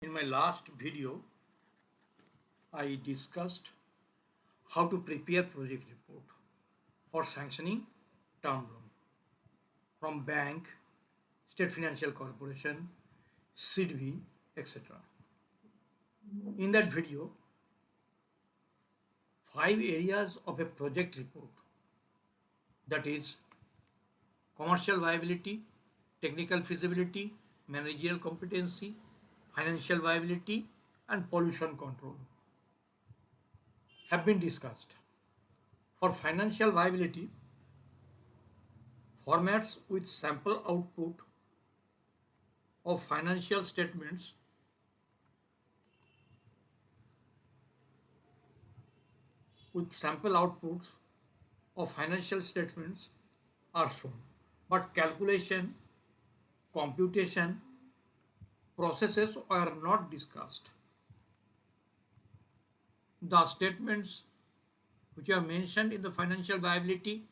In my last video, I discussed how to prepare project report for sanctioning term loan from bank, state financial corporation, SIDBI, etc. In that video, 5 areas of a project report, that is commercial viability, technical feasibility, managerial competency, financial viability, and pollution control, have been discussed. For financial viability, formats with sample output of financial statements are shown, but calculation, computation processes are not discussed. The statements which are mentioned in the financial viability,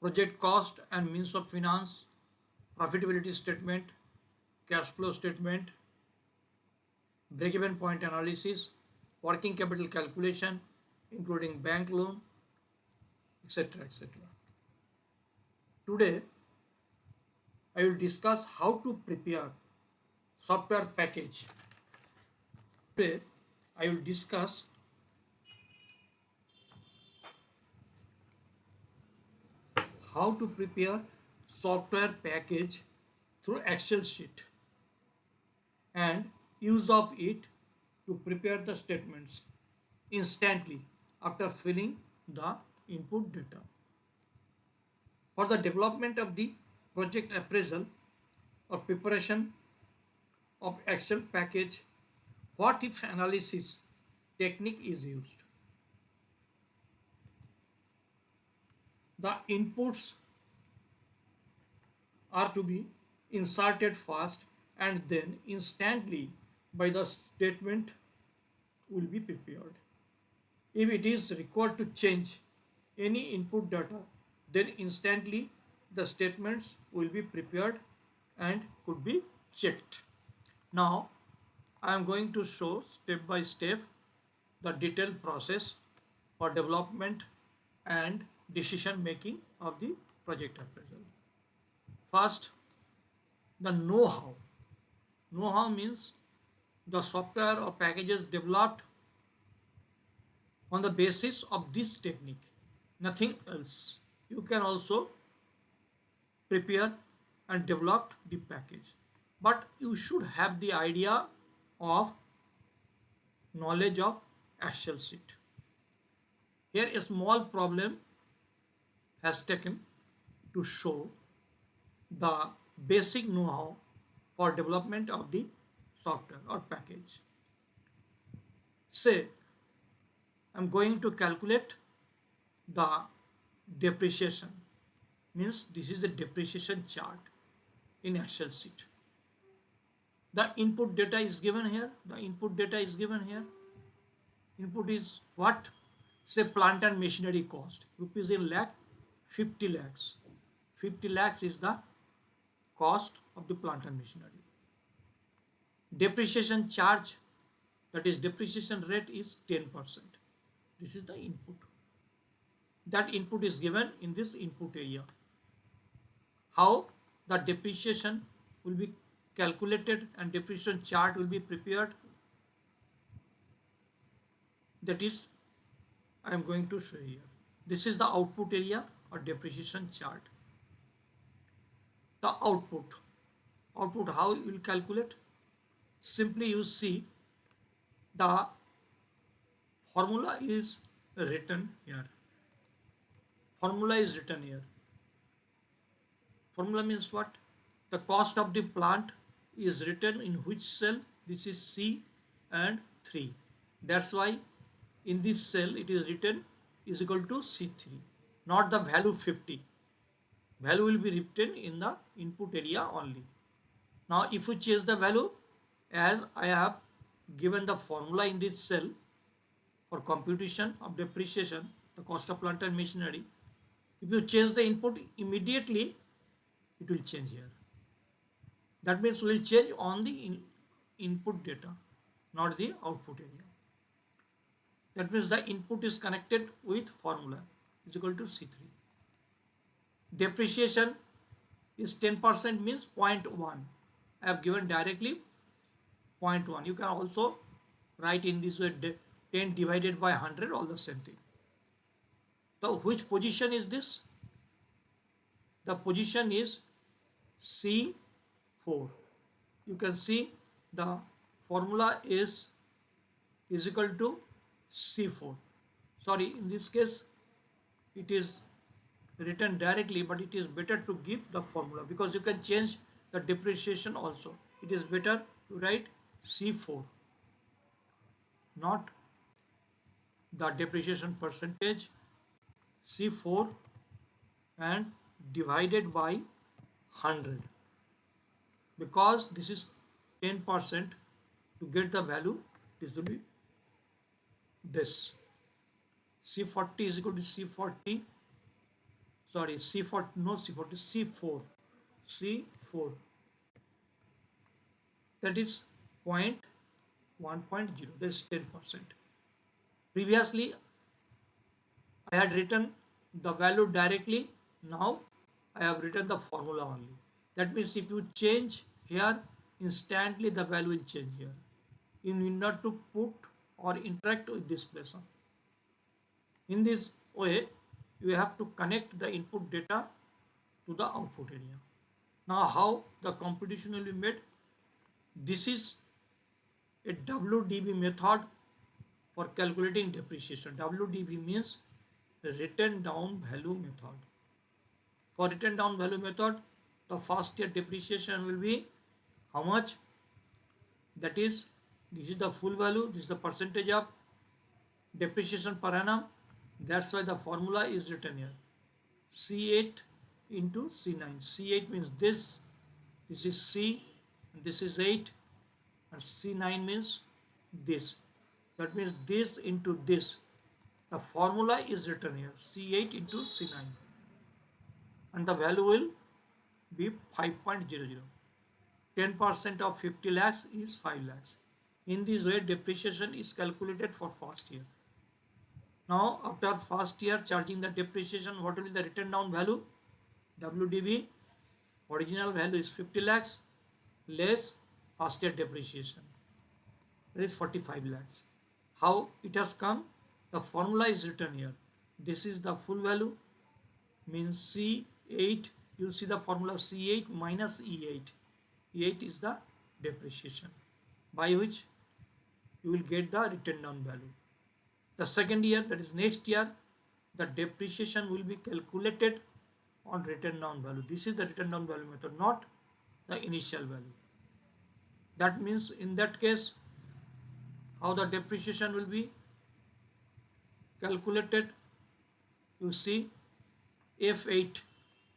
project cost and means of finance, profitability statement, cash flow statement, break-even point analysis, working capital calculation, including bank loan, etc. etc. Today, I will discuss how to prepare software package. Today, I will discuss how to prepare software package through Excel sheet and use of it to prepare the statements instantly after filling the input data. For the development of the project appraisal or preparation of Excel package, what if analysis technique is used? The inputs are to be inserted fast and then instantly by the statement will be prepared. If it is required to change any input data, then instantly the statements will be prepared and could be checked. Now I am going to show step by step the detailed process for development and decision making of the project appraisal. First, the know-how. Know-how means the software or packages developed on the basis of this technique, nothing else. You can also prepare and develop the package, but you should have the idea of knowledge of Excel sheet. Here a small problem has taken to show the basic know-how for development of the software or package. Say I'm going to calculate the depreciation, means this is a depreciation chart in Excel sheet. The input data is given here. Input is what? Say plant and machinery cost, rupees in lakh, 50 lakhs. 50 lakhs is the cost of the plant and machinery. Depreciation charge, that is depreciation rate, is 10%. This is the input. That input is given in this input area. How the depreciation will be calculated and depreciation chart will be prepared, that is I am going to show here. This is the output area or depreciation chart. The output how you will calculate? Simply you see the formula is written here. Formula means what? The cost of the plant is written in which cell? This is C and 3. That's why in this cell it is written is equal to C3, not the value 50. Value will be written in the input area only. Now if you change the value, as I have given the formula in this cell for computation of depreciation, the cost of plant and machinery, if you change the input immediately, it will change here. That means we will change on the input data, not the output area. That means the input is connected with formula is equal to C3. Depreciation is 10% means 0.1. I have given directly 0.1. You can also write in this way 10 divided by 100, all the same thing. So which position is this? The position is C4. You can see the formula is equal to C4. Sorry, in this case it is written directly, but it is better to give the formula because you can change the depreciation also. It is better to write C4, not the depreciation percentage, C4 and divided by 100, because this is 10%. To get the value, this will be this. C40 is equal to C40, sorry, C40, no C40, C4, C4, that is 1.0, that is 10%. Previously, I had written the value directly. Now I have written the formula only. That means if you change here, instantly the value will change here. You need not to put or interact with this place. In this way, you have to connect the input data to the output area. Now how the computation will be made? This is a WDV method for calculating depreciation. WDV means written down value method. For written down value method, the first year depreciation will be how much? That is, this is the full value, this is the percentage of depreciation per annum. That's why the formula is written here. C8 into C9. C8 means this is C, and this is 8, and C9 means this. That means this into this. The formula is written here, C8 into C9, and the value will be 5.00. 10% of 50 lakhs is 5 lakhs. In this way, depreciation is calculated for first year. Now, after first year charging the depreciation, what will be the written down value? WDV, original value is 50 lakhs less first year depreciation. That is 45 lakhs. How it has come? The formula is written here. This is the full value, means C8. You see the formula C8 minus E8. E8 is the depreciation, by which you will get the written down value. The second year, that is next year, the depreciation will be calculated on written down value. This is the written down value method, not the initial value. That means in that case, how the depreciation will be calculated? You see, F8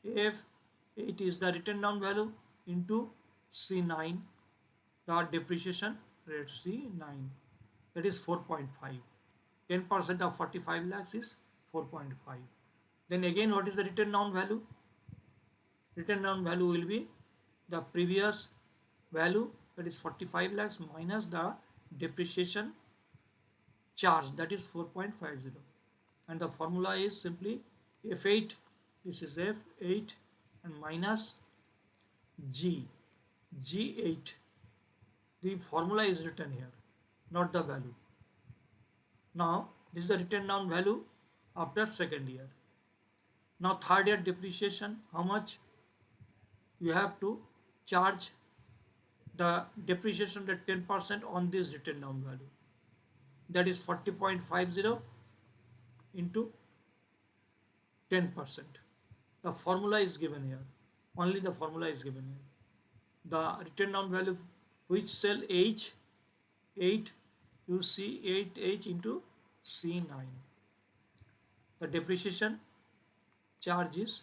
is the written down value into C9, the depreciation rate C9, that is 4.5. 10% of 45 lakhs is 4.5. Then again, what is the written down value? Written down value will be the previous value, that is 45 lakhs minus the depreciation charge, that is 4.50. And the formula is simply F8, this is F8, and minus G8. The formula is written here, not the value. Now, this is the written down value after second year. Now, third year depreciation, how much? You have to charge the depreciation at 10% on this written down value. That is 40.50 into 10%. The formula is given here. Only the formula is given here. The written down value, which cell H, 8, you see 8H into C9. The depreciation charge is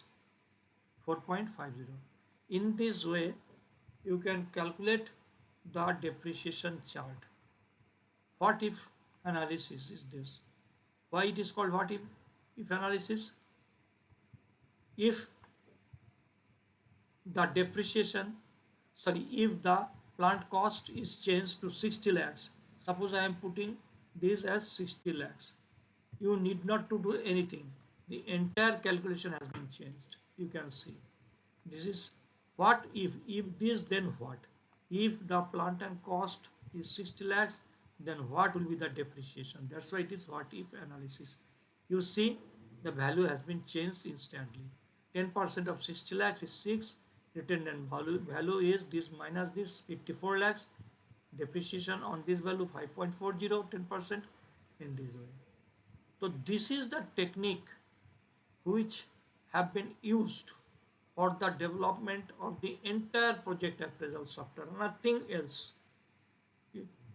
4.50. In this way, you can calculate the depreciation chart. What if analysis is this? Why it is called what if analysis? If the depreciation, if the plant cost is changed to 60 lakhs. Suppose I am putting this as 60 lakhs. You need not to do anything. The entire calculation has been changed. You can see. This is what if this then what? If the plant and cost is 60 lakhs, then what will be the depreciation? That's why it is what if analysis. You see the value has been changed instantly. 10% of 60 lakhs is 6. Retained and value is this minus this 54 lakhs. Depreciation on this value 5.40, 10% in this way. So this is the technique which have been used for the development of the entire project appraisal software, nothing else.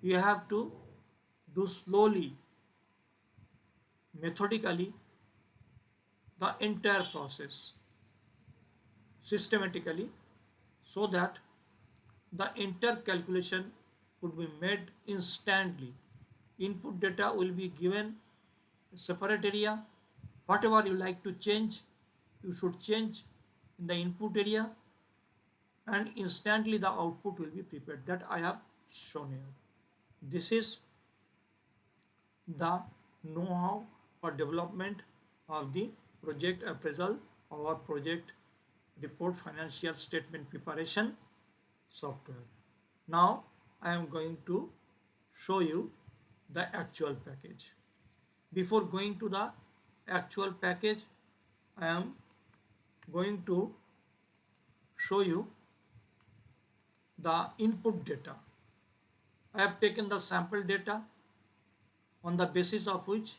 You have to do slowly, methodically, the entire process, systematically, so that the entire calculation could be made instantly. Input data will be given a separate area. Whatever you like to change, you should change in the input area, and instantly the output will be prepared. That I have shown here. This is the know-how for development of the project appraisal or project report financial statement preparation software. Now I am going to show you the actual package. Before going to the actual package, I am going to show you the input data. I have taken the sample data on the basis of which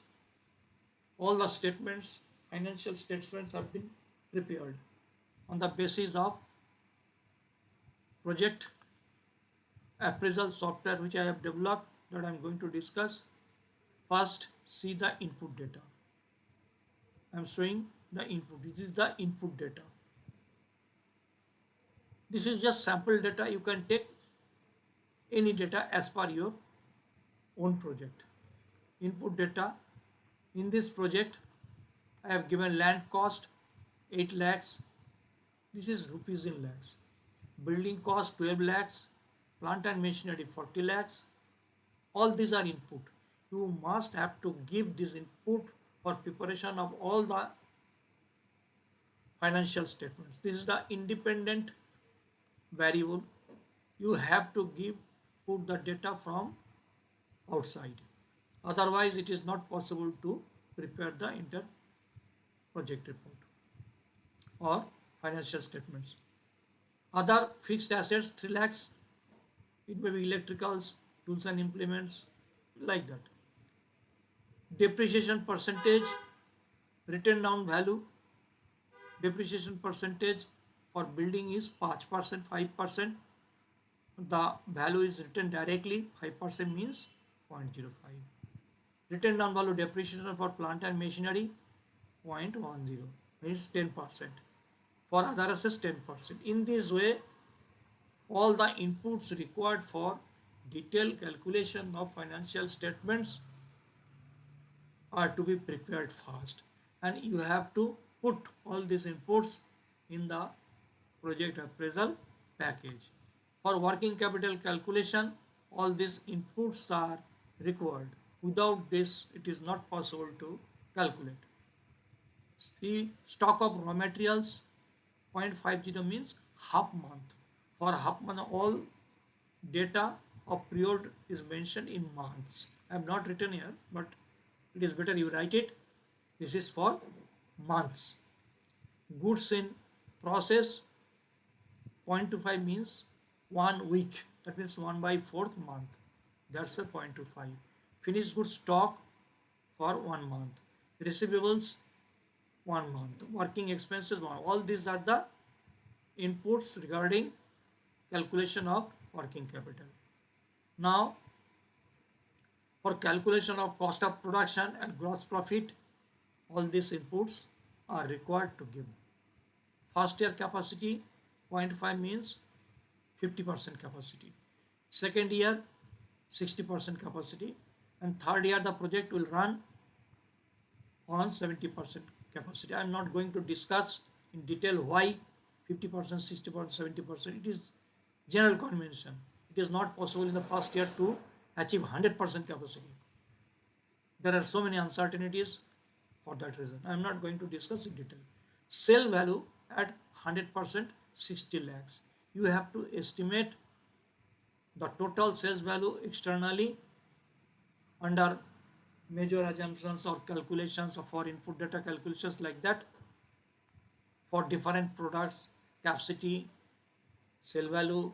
all the statements, financial statements have been prepared on the basis of project appraisal software which I have developed, that I am going to discuss. First, see the input data. I am showing the input. This is the input data. This is just sample data. You can take any data as per your own project. Input data. In this project, I have given land cost 8 lakhs. This is rupees in lakhs. Building cost 12 lakhs. Plant and machinery 40 lakhs. All these are input. You must have to give this input for preparation of all the financial statements. This is the independent variable. You have to put the data from outside. Otherwise, it is not possible to prepare the entire project report or financial statements. Other fixed assets 3 lakhs. It may be electricals, tools and implements, like that. Depreciation percentage, written down value. Depreciation percentage for building is 5%, 5%. The value is written directly, 5% means 0.05. Written down value depreciation for plant and machinery 0.10 means 10%. For other assets 10%. In this way, all the inputs required for detailed calculation of financial statements are to be prepared fast, and you have to put all these inputs in the project appraisal package. For working capital calculation, all these inputs are required. Without this, it is not possible to calculate. The stock of raw materials 0.50 means half month. For half month, all data of period is mentioned in months. I have not written here, but it is better you write it. This is for months. Goods in process 0.25 means 1 week. That means 1/4 month. That's the 0.25. Finished goods stock for 1 month. Receivables 1 month. Working expenses 1. All these are the inputs regarding calculation of working capital. Now, for calculation of cost of production and gross profit, all these inputs are required to give. First year capacity 0.5 means 50% capacity. Second year 60% capacity, and third year the project will run on 70% capacity. I am not going to discuss in detail why 50%, 60%, 70%. It is general convention. It is not possible in the first year to achieve 100% capacity. There are so many uncertainties for that reason. I am not going to discuss in detail. Sale value at 100%, 60 lakhs. You have to estimate the total sales value externally under major assumptions or calculations for input data calculations like that for different products, capacity, sale value.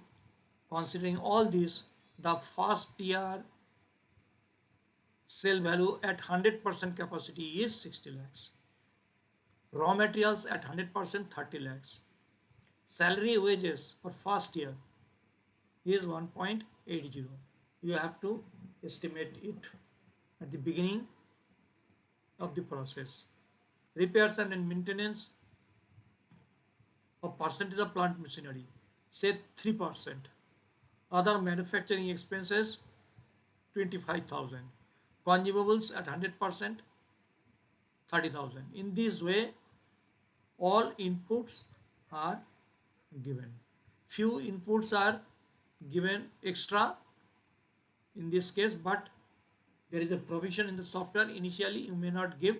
Considering all this, the first year sale value at 100% capacity is 60 lakhs. Raw materials at 100%, 30 lakhs. Salary wages for first year is 1.80. You have to estimate it at the beginning of the process. Repairs and maintenance of percentage of plant machinery, say 3%. Other manufacturing expenses 25,000. Consumables at 100%, 30,000. In this way, all inputs are given. Few inputs are given extra in this case, but there is a provision in the software. Initially, you may not give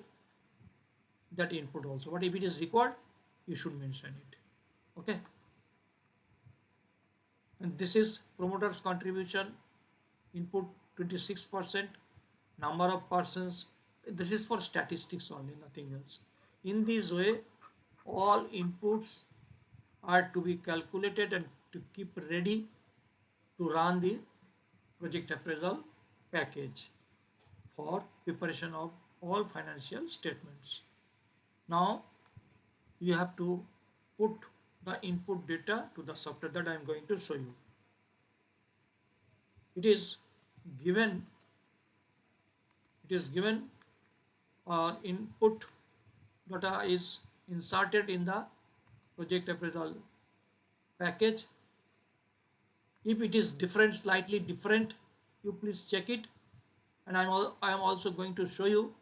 that input also, but if it is required, you should mention it. Okay. And this is promoters contribution, input 26%, number of persons. This is for statistics only, nothing else. In this way, all inputs are to be calculated and to keep ready to run the project appraisal package for preparation of all financial statements. Now you have to put the input data to the software that I am going to show you. It is given input data is inserted in the project appraisal package. If it is different, slightly different, you please check it, and I am also going to show you.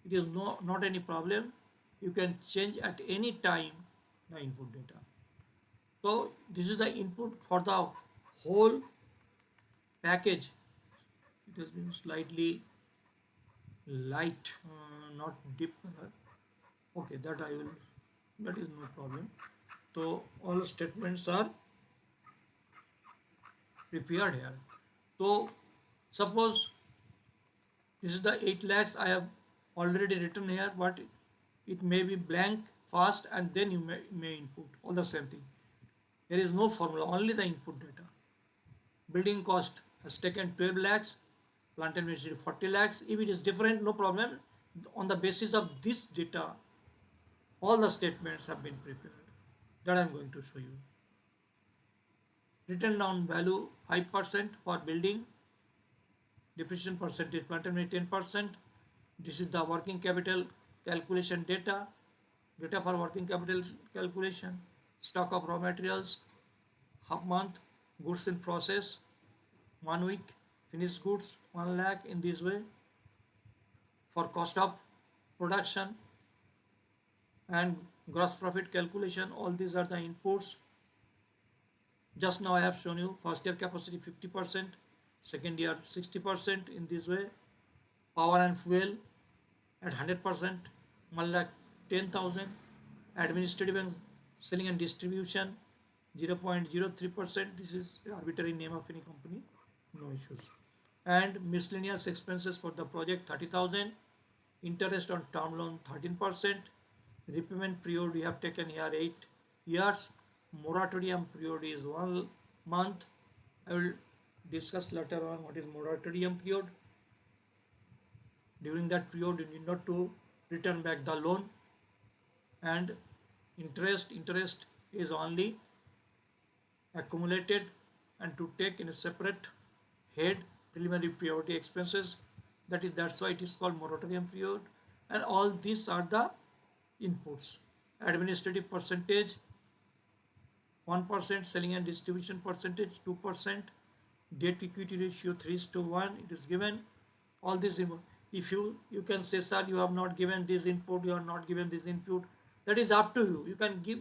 It is not any problem. You can change at any time the input data. So this is the input for the whole package. It has been slightly light, not deep color. Okay, that is no problem. So all statements are prepared here. So suppose this is the 8 lakhs I have already written here, but it may be blank first and then you may input all the same thing. There is no formula, only the input data. Building cost has taken 12 lakhs, plant and machinery 40 lakhs. If it is different, no problem. On the basis of this data, all the statements have been prepared. That I am going to show you. Written down value 5% for building, depreciation percentage, plant and machinery 10%. This is the working capital calculation data for working capital calculation, stock of raw materials, half month, goods in process, 1 week, finished goods, 1 lakh in this way. For cost of production and gross profit calculation, all these are the inputs. Just now I have shown you first year capacity 50%, second year 60% in this way. Power and fuel at 100%, 1,10,000. Administrative and selling and distribution 0.03%. This is arbitrary name of any company, no issues. And miscellaneous expenses for the project 30,000. Interest on term loan 13%. Repayment period we have taken here 8 years. Moratorium period is 1 month. I will discuss later on what is moratorium period. During that period you need not to return back the loan, and interest is only accumulated and to take in a separate head preliminary priority expenses. That's why it is called moratorium period. And all these are the inputs. Administrative percentage 1%, selling and distribution percentage 2%, debt equity ratio 3:1. It is given. All this, if you can say, sir, you have not given this input, you are not given this input. That is up to you. You can give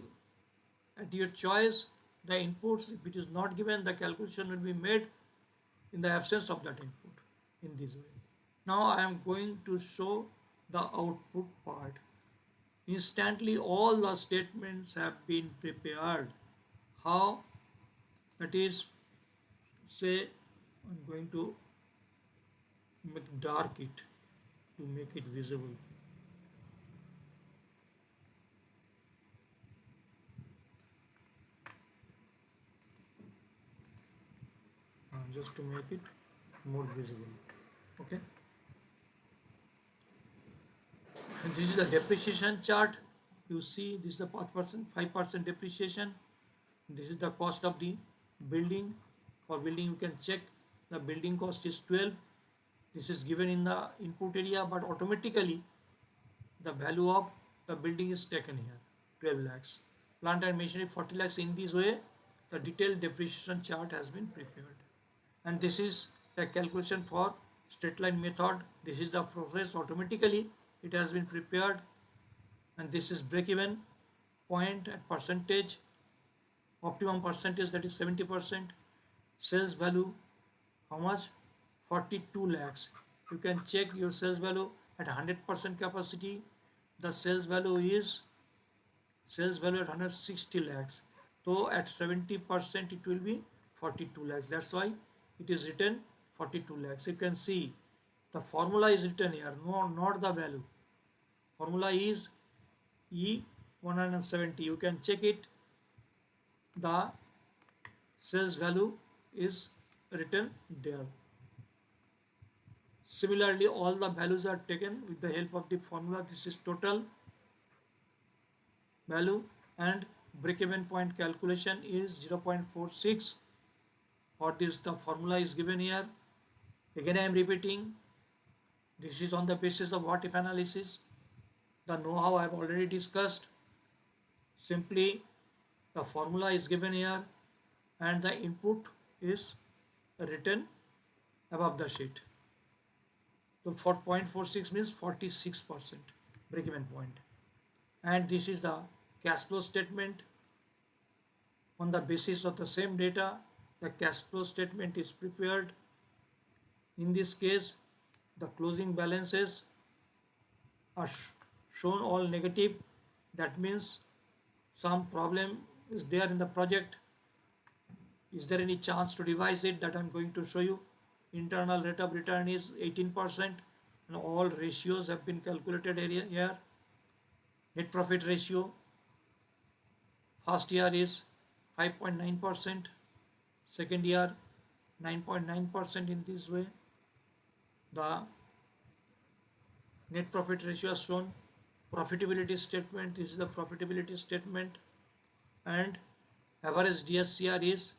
at your choice the inputs. If it is not given, the calculation will be made in the absence of that input in this way. Now I am going to show the output part. Instantly all the statements have been prepared. How? That is, say, I'm going to make dark it to make it visible. Just to make it more visible. Okay. And this is the depreciation chart. You see, this is the 5% depreciation. This is the cost of the building. For building, you can check the building cost is 12. This is given in the input area, but automatically the value of the building is taken here, 12 lakhs. Plant and machinery 40 lakhs. In this way, the detailed depreciation chart has been prepared. And this is the calculation for straight line method. This is the process. Automatically it has been prepared, and this is break even point at percentage, optimum percentage, that is 70%. Sales value, how much? 42 lakhs. You can check your sales value at 100% capacity. The sales value at 160 lakhs. So at 70% it will be 42 lakhs. That's why it is written 42 lakhs. You can see the formula is written here, no, not the value. Formula is E170. You can check it. The sales value is written there. Similarly, all the values are taken with the help of the formula. This is total value, and break-even point calculation is 0.46. For this, the formula is given here. Again, I am repeating. This is on the basis of what if analysis. The know-how I have already discussed. Simply, the formula is given here, and the input is written above the sheet. So 0.46 means 46% break-even point. And this is the cash flow statement. On the basis of the same data, the cash flow statement is prepared. In this case, the closing balances are shown all negative. That means some problem is there in the project. Is there any chance to revise it? That I'm going to show you. Internal rate of return is 18%, and all ratios have been calculated here. Net profit ratio, first year is 5.9%, second year 9.9%. In this way, the net profit ratio is shown. Profitability statement, this is the profitability statement, and average DSCR is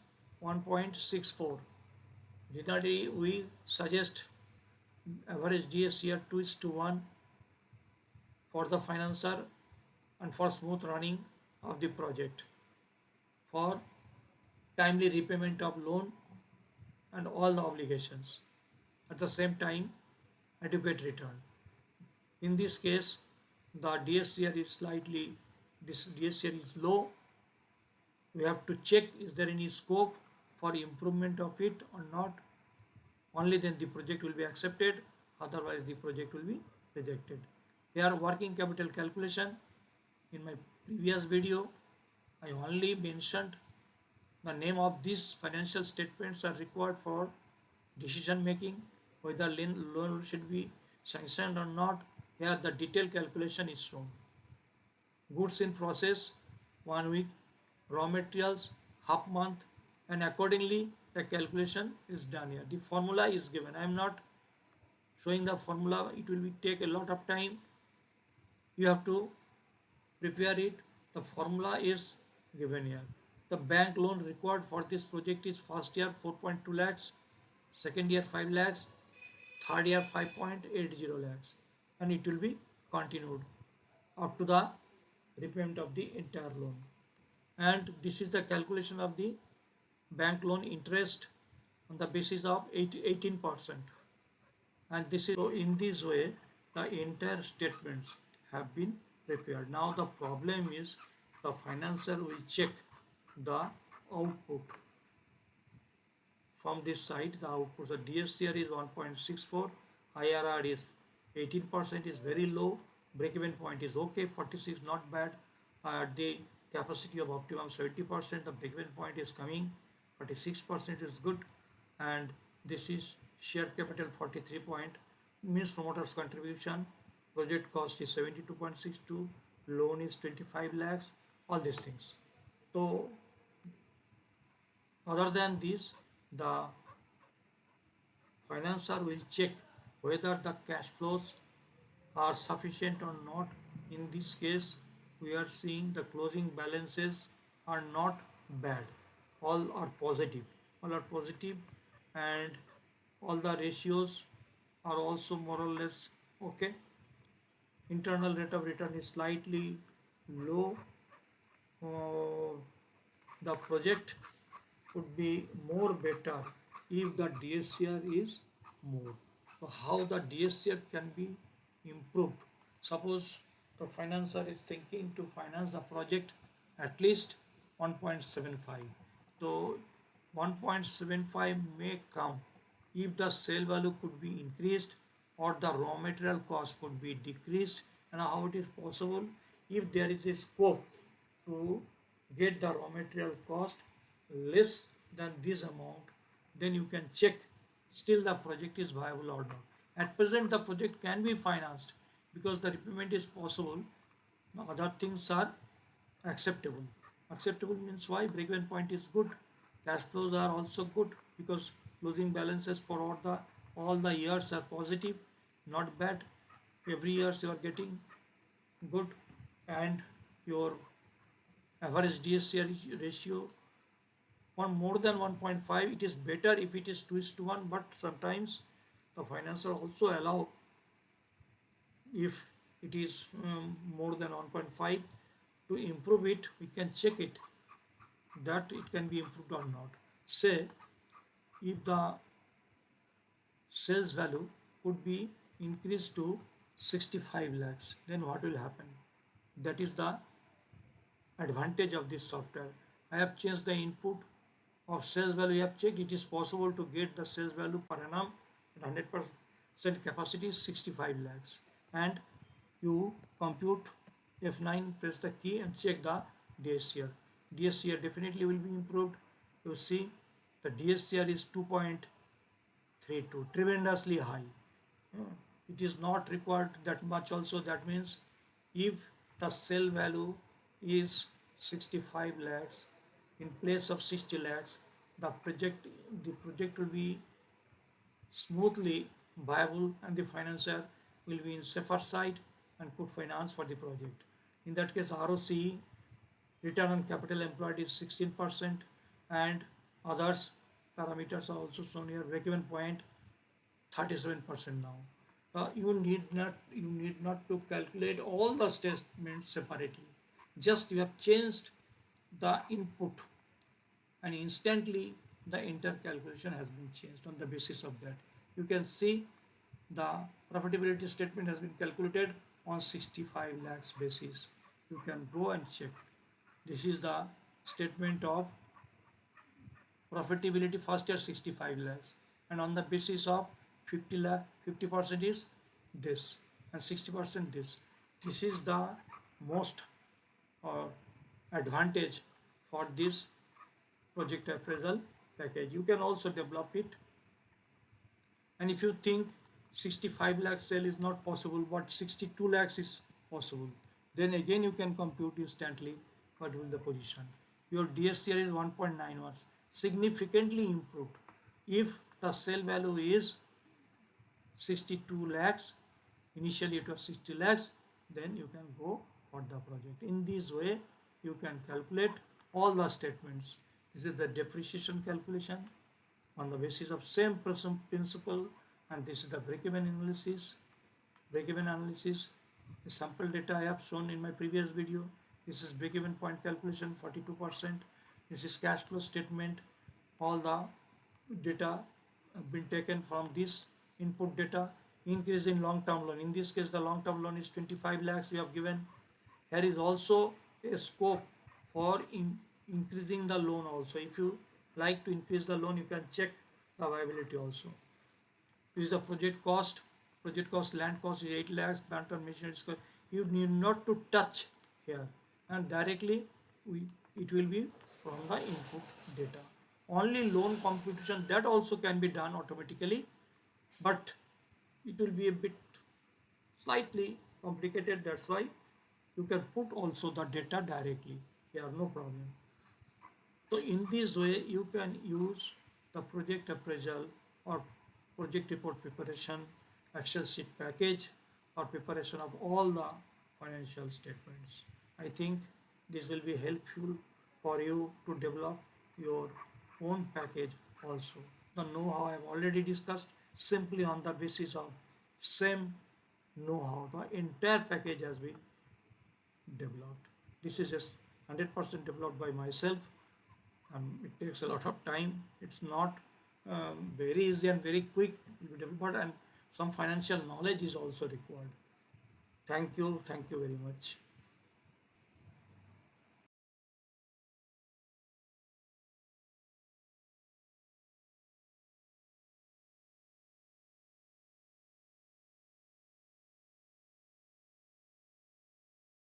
1.64. Generally, we suggest average DSCR 2:1 for the financer and for smooth running of the project, for timely repayment of loan and all the obligations. At the same time, adequate return. In this case, the DSCR is this DSCR is low. We have to check, is there any scope for improvement of it or not. Only then the project will be accepted, otherwise the project will be rejected. Here, working capital calculation. In my previous video, I only mentioned the name of these financial statements are required for decision making, whether loan should be sanctioned or not. Here the detailed calculation is shown. Goods in process 1 week, raw materials half month, and accordingly the calculation is done here. The formula is given. I am not showing the formula, it will take a lot of time. You have to prepare it. The formula is given here. The bank loan required for this project is first year 4.2 lakhs, second year 5 lakhs, third year 5.80 lakhs, and it will be continued up to the repayment of the entire loan. And this is the calculation of the bank loan interest on the basis of 18%. And this is, so in this way the entire statements have been prepared. Now the problem is the financer will check the output. From this side, the output, the DSCR is 1.64, IRR is 18%, is very low, break-even point is okay, 46 not bad, the capacity of optimum 70%, the break-even point is coming, 46% is good, and this is share capital 43 point, means promoters contribution, project cost is 72.62, loan is 25 lakhs, all these things. So other than this, the financer will check whether the cash flows are sufficient or not. In this case, we are seeing the closing balances are not bad. All are positive. All are positive, and all the ratios are also more or less okay. Internal rate of return is slightly low. The project would be more better if the DSCR is more. So how the DSCR can be improved? Suppose the financer is thinking to finance the project at least 1.75. So 1.75 may come if the sale value could be increased or the raw material cost could be decreased. And how it is possible? If there is a scope to get the raw material cost less than this amount, then you can check still the project is viable or not. At present, the project can be financed because the repayment is possible. Other things are acceptable. Acceptable means why? Break-even point is good. Cash flows are also good because closing balances for all the years are positive, not bad. Every year you are getting good, and your average DSCR ratio on more than 1.5. It is better if it is 2:1, but sometimes the financer also allow if it is more than 1.5 to improve it. We can check it that it can be improved or not. Say if the sales value could be increased to 65 lakhs, then what will happen? That is the advantage of this software. I have changed the input of sales value. You have checked it is possible to get the sales value per annum at 100% capacity 65 lakhs, and you compute F9, press the key and check the DSCR. DSCR definitely will be improved. You see the DSCR is 2.32, tremendously high. It is not required that much also. That means if the sale value is 65 lakhs in place of 60 lakhs, the project will be smoothly viable and the financier will be in safer side and could finance for the project. In that case, ROCE, return on capital employed, is 16%, and others parameters are also shown here. Break-even point 37% now. You need not to calculate all the statements separately. Just you have changed the input, and instantly the entire calculation has been changed. On the basis of that, you can see the profitability statement has been calculated on 65 lakhs basis. You can go and check. This is the statement of profitability first year 65 lakhs, and on the basis of 50% is this and 60% this. This is the most advantage for this project appraisal package. You can also develop it, and if you think 65 lakh sale is not possible but 62 lakhs is possible, then again you can compute instantly what will the position. Your DSCR is 1.91, significantly improved. If the sale value is 62 lakhs, initially it was 60 lakhs, then you can go for the project. In this way you can calculate all the statements. This is the depreciation calculation on the basis of same principle, and this is the break-even analysis. Break-even analysis, the sample data I have shown in my previous video. This is break-even point calculation 42%. This is cash flow statement. All the data have been taken from this input data. Increase in long-term loan. In this case, the long-term loan is 25 lakhs. We have given. Here is also a scope for increasing the loan also. If you like to increase the loan, you can check the viability also. This is the project cost. Project cost, land cost is 8 lakhs, plant and machinery is you need not to touch here, and directly we it will be from the input data. Only loan computation, that also can be done automatically, but it will be a bit slightly complicated. That's why you can put also the data directly here, no problem. So in this way, you can use the project appraisal or project report preparation, Excel sheet package, or preparation of all the financial statements. I think this will be helpful for you to develop your own package also. The know-how I have already discussed. Simply on the basis of same know-how, the entire package has been developed. This is just 100% developed by myself. It takes a lot of time. It's not very easy and very quick, but and some financial knowledge is also required. Thank you very much.